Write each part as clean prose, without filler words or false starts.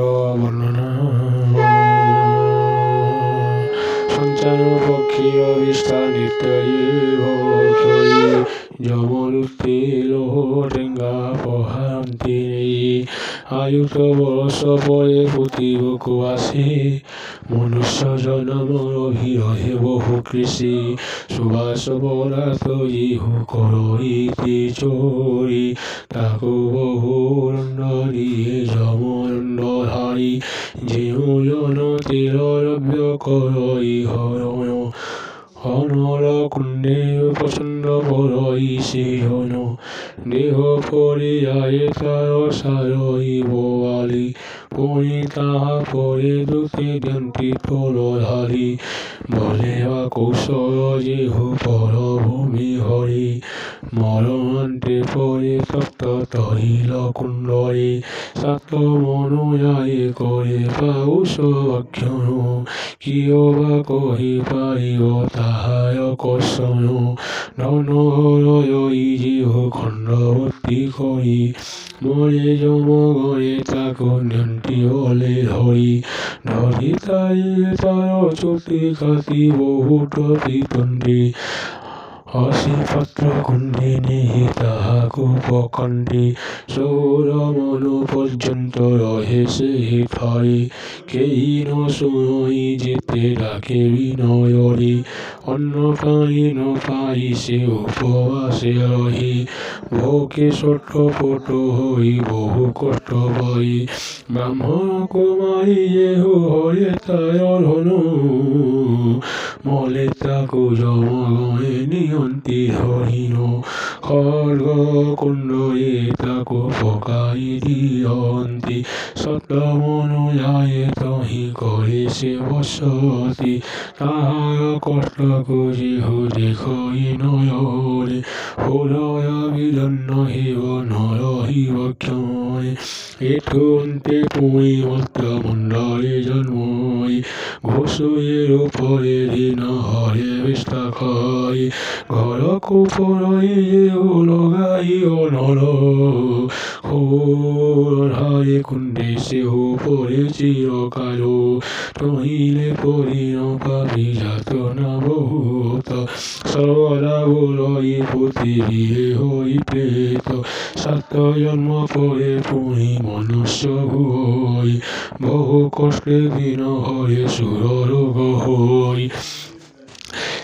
বর্ণনা সঞ্চার পক্ষীয় বিস্তার নিত্যই ভক্তই যমরূপে লোহটেঙ্গা পহান্তি আয়ুষ বরষ পরে প্রতিবকু আসে মনুষ্য জনমর বিরহে বহু কৃষি সুবাস বরাত ইহু করইতি চোরি তাকু বহু দিয়ে যমরণ্ডধারী যেউ জন তিরব্য করই হরণ অনর কুণ্ডে প্রচণ্ড পরই শিরণ দেহ পরিয়ায়ে তার সারই বোয়ালি পরি তাহা পরে দুতে দন্তি তলধারী বলে বা কৌশল যেহু পরভূমি হরি মরণান্তে পরে তপ্ত তহিল কুণ্ডরে সাত মনোয়ায়ে করে পাউষ অক্ষণ কিয় বা কহি পারিব তাহার কর্ষণ ধনহরই যেহু খণ্ডবর্তী করি মরে যমগণে তাকু নিয়ন্তি বলে ধরি ধরি তাই তার চুটি কাটি বহুত পিতন্তি অশিপত্র কুণ্ডে নেহি তাহাকু পকণ্ডে সৌর মনু পর্যন্ত রহে সেই ঠাই কেহি ন শুনই যেতে ডাকে বিনয়রে অন্য প্রাণী ন পাই সে উপবাসে রহি ভোকে ছটফট হই বহু কষ্ট পাই ব্রাহ্মণ কুমারী যেহু হরে তার ধন মলে তাকু যমগণে নিয়ন্তি ধরিন খড়গ কুণ্ডরে তাকু পকাই দিয়ন্তি সত মনোয়ায়ে তহি করে সে বসতি তাহার কষ্টকু যেহু দেখই নয়নে হৃদয় বিদন্ন হেব নরহিব ক্ষমে এঠু অন্তে পুঁই মন্ত্র মণ্ডলে জন্মই ঘোষয়ের উপরে দিন হরে বিস্তাখই ঘর কুপরই যেহু লগাইও নর হরে কুণ্ডে সেহু পরে চিরকাল তহিলে পরি ন পাবি যাতনা বহুত সর্বদা বলই পৃথিবী হই প্রেত সাত জন্ম পরে পুঁই মনুষ্য হই বহু কষ্টে দিন হয়ে সুর রোগ হই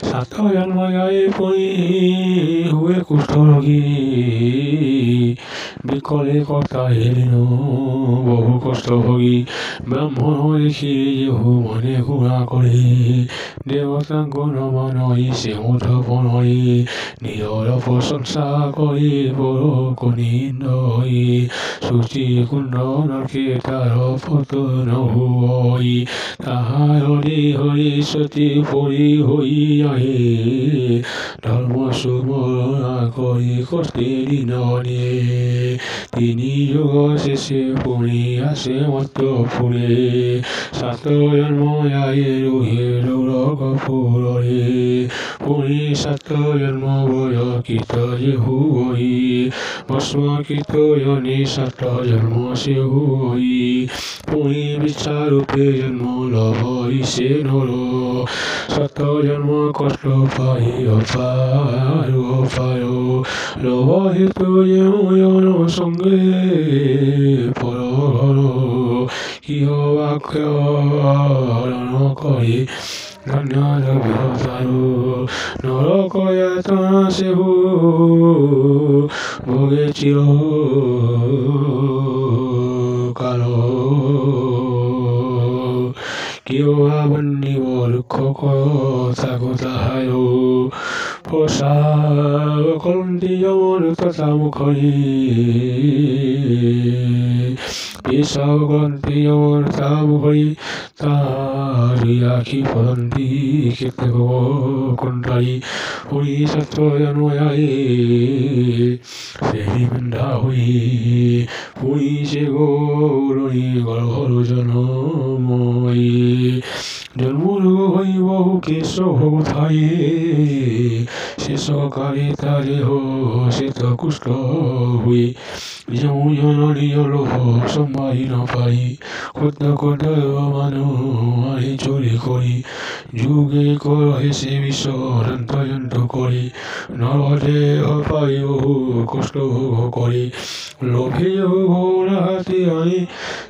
সাত জন্ম গায়ে পুঁই হুয়ে কুষ্ঠরোগী বিকলে কথা হেরিন বহু কষ্ট ভোগী ব্রাহ্মণ দেখি যেহু মনে গুণা করে দেবতাঙ্গ নমানই সে মুঠপনই নিজর প্রশংসা করে বড় কনিন্দই সূচি কুণ্ড নরকে তার পতন হুই তাহার হরি সতী পরি হই আহে ধর্ম সুমরণা করি কষ্টে দিন তিনি যুগ শেষে পুনি আসে মধ্যপুরে সাত জন্ম আয়ে রুহে রৌরক পুরে পুনি সাত জন্ম বয় কীত যেহু হই ভস্মকৃত জনে সাত জন্ম সেহু হই পুনি বিচারূপে জন্ম লভই সে নর সাত জন্ম কষ্ট পাই অপার অপার লভ হেতু যেন সঙ্গে পর কিয় বাক্যরণ করে ধন্য ব্যবসারু নরকয়াতনা সেহু ভোগে চিরকাল কিয় আবন্নিব দুঃখ থাকো তাহায় প্রসাকন্তি যমন তথা মুখরি পেশাকন্তি যমন তা মুখরি তাহারি আখি পদন্তি কেতে কণ্ঠারি হই সত্য জন্ময়ায়ে সেই বন্ধা হই হই সে গৌরী গর্ভর জনময়ী জন্মরোগ হই বহু কেশ ধায়ে শেষকালে তারে শ্বেত কুষ্ঠ হুয়ে জননী লোভ সম্ভাই ন পাই ক্ষুদ্র ক্ষুদ্র মানু আরে চুরি করি যুগে কহে সে বিশ্বরান্তয়ন্ত করি নরদেহ পাই বহু কষ্ট করি লোভে ঘোড়া হাতে আনি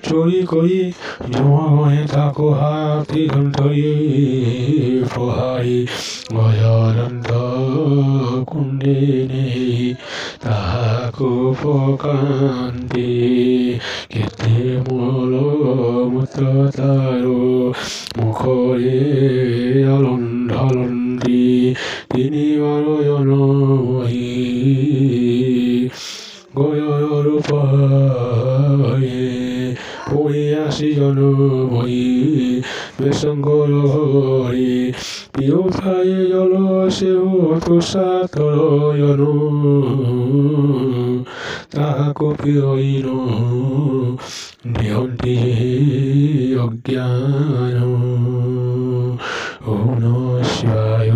চুরি করি জমাগণে থাকো হাতি ধরে প্রহারি ভয়ানন্দ কুণ্ডে নেই তাহাকো পকান্তি কেতে মূল মূত্র তারো মুখরে অলন্ধলন্দি তিনি বারয়নময়ী গয়রূপায়ে পরিয়াসি জনময়ী বেসঙ্গর হরি প্রিয়থায় জল সেহ তুষাতরয়ন তাহাকো প্রিয়হীন দেহন্তি অজ্ঞান ওম নমঃ শিবায়।